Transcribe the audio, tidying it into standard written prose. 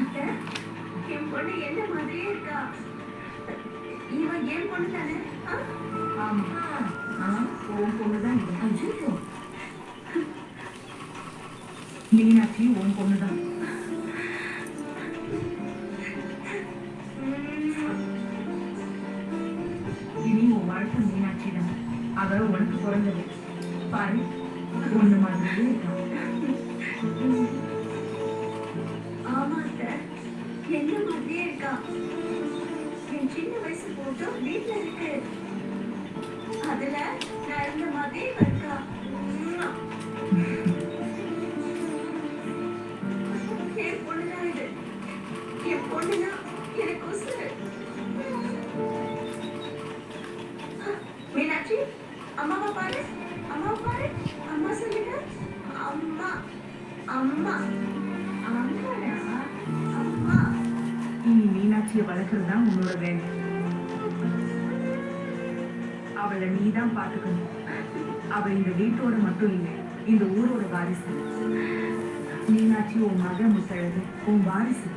அத்தை, என் பொண்ணு என்ன மாதிரியே இருக்கா. இவன் என் பொண்ணு தானே? ஆமா, உன் பொண்ணுதான் இது. ஐயோ, மீனாட்சி உன் பொண்ணுதான். இனி உன் வாழ்க்கை மீனாட்சி தான். அவ உனக்கு பிறந்தது. பாரு, ஒண்ணு மாதிரியே இருக்கான். ஆமா அத்தை, என்ன மாதிரியே இருக்கா. என் சின்ன வயசு போட்டோ வீட்டுல இருக்கு. அதுல நான் இருந்த மாதிரியே இருக்கா. என் பொண்ணுதான் இது. என் பொண்ணுதான் எனக்கு உசுரு. மீனாட்சி, அம்மாவை பாரு, அம்மாவை பாரு. அம்மா சொல்லுங்க. அம்மா, அம்மா, அம்மாடா, அம்மா. இனி மீனாட்சியை வளர்க்கறதுதான் உன்னோட வேலை. அவளை நீதான் பாத்துக்கணும். அவ இந்த வீட்டோட மட்டும் இல்லை, இந்த ஊரோட வாரிசு. மீனாட்சி உன் மக முத்தழகு, உன் வாரிசு.